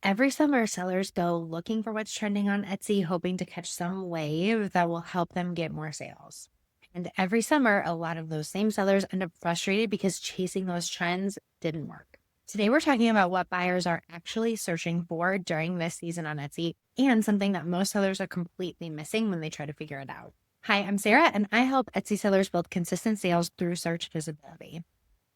Every summer, sellers go looking for what's trending on Etsy, hoping to catch some wave that will help them get more sales. And every summer, a lot of those same sellers end up frustrated because chasing those trends didn't work. Today, we're talking about what buyers are actually searching for during this season on Etsy and something that most sellers are completely missing when they try to figure it out. Hi, I'm Sarah, and I help Etsy sellers build consistent sales through search visibility.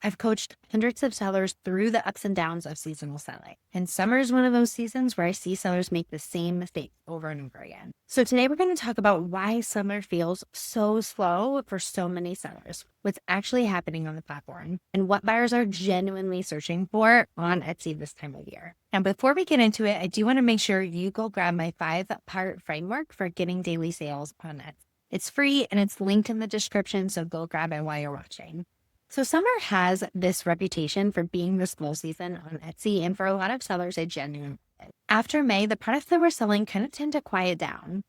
I've coached hundreds of sellers through the ups and downs of seasonal selling. And summer is one of those seasons where I see sellers make the same mistake over and over again. So today we're going to talk about why summer feels so slow for so many sellers, what's actually happening on the platform, and what buyers are genuinely searching for on Etsy this time of year. Now, before we get into it, I do want to make sure you go grab my 5-part framework for getting daily sales on Etsy. It's free and it's linked in the description, so go grab it while you're watching. So summer has this reputation for being the slow season on Etsy, and for a lot of sellers, it genuinely is. After May, the products that we're selling kind of tend to quiet down.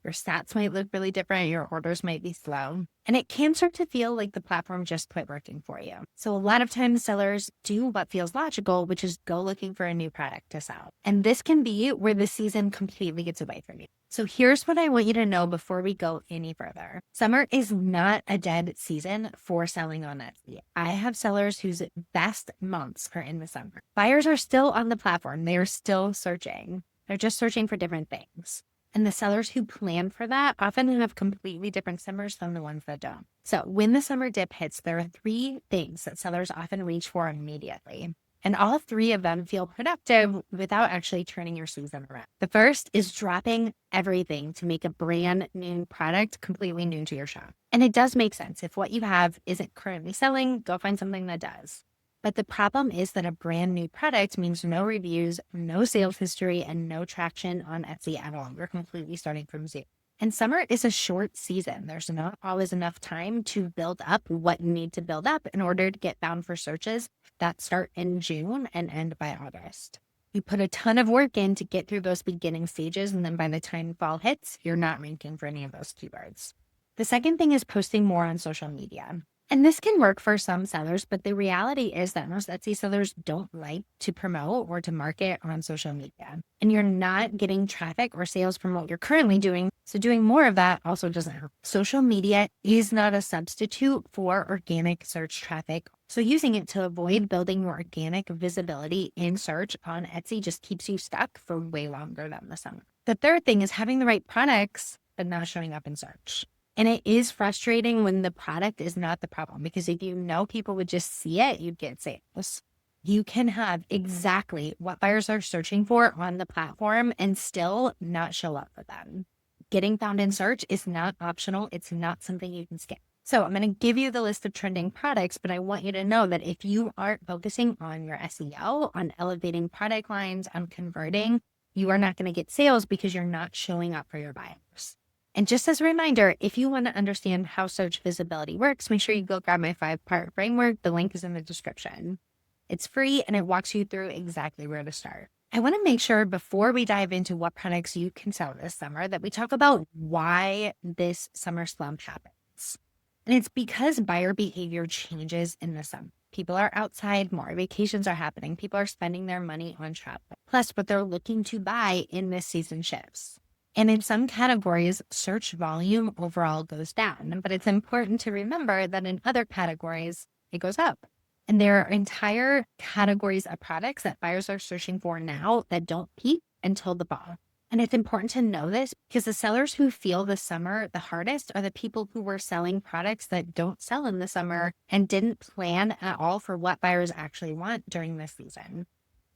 Your stats might look really different, your orders might be slow, and it can start to feel like the platform just quit working for you. So a lot of times sellers do what feels logical, which is go looking for a new product to sell. And this can be where the season completely gets away from you. So here's what I want you to know before we go any further. Summer is not a dead season for selling on Etsy. I have sellers whose best months are in the summer. Buyers are still on the platform. They are still searching. They're just searching for different things. And the sellers who plan for that often have completely different summers than the ones that don't. So when the summer dip hits, there are 3 things that sellers often reach for immediately. And all 3 of them feel productive without actually turning your season around. The first is dropping everything to make a brand new product completely new to your shop. And it does make sense. If what you have isn't currently selling, go find something that does. But the problem is that a brand new product means no reviews, no sales history, and no traction on Etsy at all. You're completely starting from zero. And summer is a short season. There's not always enough time to build up what you need to build up in order to get found for searches that start in June and end by August. You put a ton of work in to get through those beginning stages, and then by the time fall hits, you're not ranking for any of those keywords. The second thing is posting more on social media. And this can work for some sellers, but the reality is that most Etsy sellers don't like to promote or to market on social media. And you're not getting traffic or sales from what you're currently doing. So doing more of that also doesn't help. Social media is not a substitute for organic search traffic. So using it to avoid building your organic visibility in search on Etsy just keeps you stuck for way longer than the summer. The third thing is having the right products, but not showing up in search. And it is frustrating when the product is not the problem, because if you know people would just see it, you'd get sales. You can have exactly what buyers are searching for on the platform and still not show up for them. Getting found in search is not optional. It's not something you can skip. So I'm going to give you the list of trending products, but I want you to know that if you aren't focusing on your SEO, on elevating product lines, on converting, you are not going to get sales because you're not showing up for your buyers. And just as a reminder, if you want to understand how search visibility works, make sure you go grab my 5-part framework. The link is in the description. It's free and it walks you through exactly where to start. I want to make sure before we dive into what products you can sell this summer that we talk about why this summer slump happens. And it's because buyer behavior changes in the summer. People are outside more, vacations are happening, people are spending their money on travel. Plus, what they're looking to buy in this season shifts. And in some categories, search volume overall goes down. But it's important to remember that in other categories, it goes up. And there are entire categories of products that buyers are searching for now that don't peak until the fall. And it's important to know this because the sellers who feel the summer the hardest are the people who were selling products that don't sell in the summer and didn't plan at all for what buyers actually want during this season.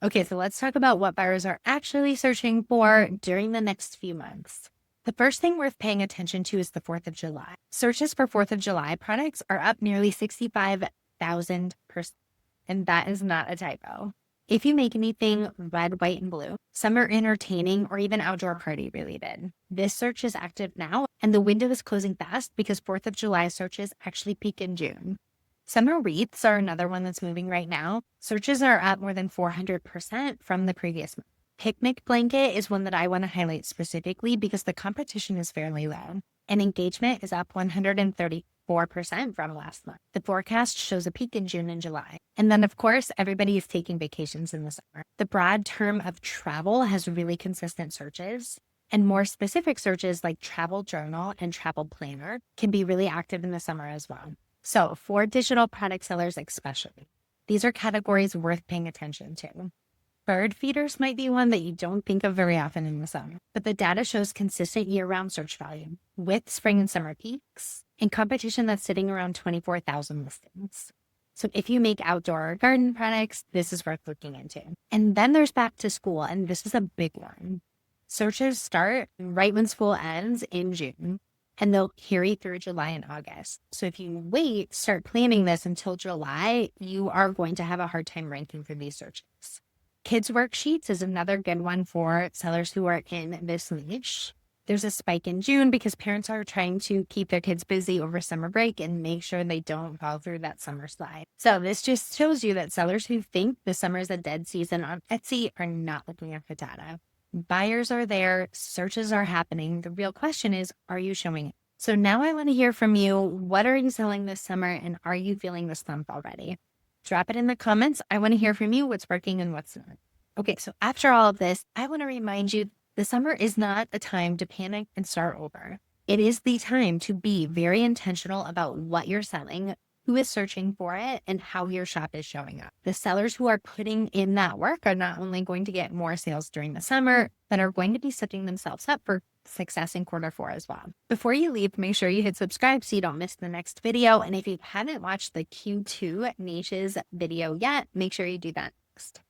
Okay, so let's talk about what buyers are actually searching for during the next few months. The first thing worth paying attention to is the 4th of July. Searches for 4th of July products are up nearly 65,000%, and that is not a typo. If you make anything red, white, and blue, summer entertaining, or even outdoor party related, this search is active now, and the window is closing fast because 4th of July searches actually peak in June. Summer wreaths are another one that's moving right now. Searches are up more than 400% from the previous month. Picnic blanket is one that I want to highlight specifically because the competition is fairly low and engagement is up 130 4% from last month. The forecast shows a peak in June and July. And then, of course, everybody is taking vacations in the summer. The broad term of travel has really consistent searches, and more specific searches like travel journal and travel planner can be really active in the summer as well. So for digital product sellers especially, these are categories worth paying attention to. Bird feeders might be one that you don't think of very often in the summer, but the data shows consistent year-round search volume with spring and summer peaks and competition that's sitting around 24,000 listings. So if you make outdoor or garden products, this is worth looking into. And then there's back to school, and this is a big one. Searches start right when school ends in June, and they'll carry through July and August. So if you start planning this until July, you are going to have a hard time ranking for these searches. Kids worksheets is another good one for sellers who are in this niche. There's a spike in June because parents are trying to keep their kids busy over summer break and make sure they don't fall through that summer slide. So this just shows you that sellers who think the summer is a dead season on Etsy are not looking at the data. Buyers are there, searches are happening. The real question is, are you showing it? So now I want to hear from you. What are you selling this summer, and are you feeling the slump already? Drop it in the comments. I want to hear from you what's working and what's not. Okay, so after all of this, I want to remind you the summer is not a time to panic and start over. It is the time to be very intentional about what you're selling, who is searching for it, and how your shop is showing up. The sellers who are putting in that work are not only going to get more sales during the summer, but are going to be setting themselves up for success in Q4 as well. Before you leave, make sure you hit subscribe so you don't miss the next video. And if you haven't watched the Q2 niches video yet, make sure you do that next.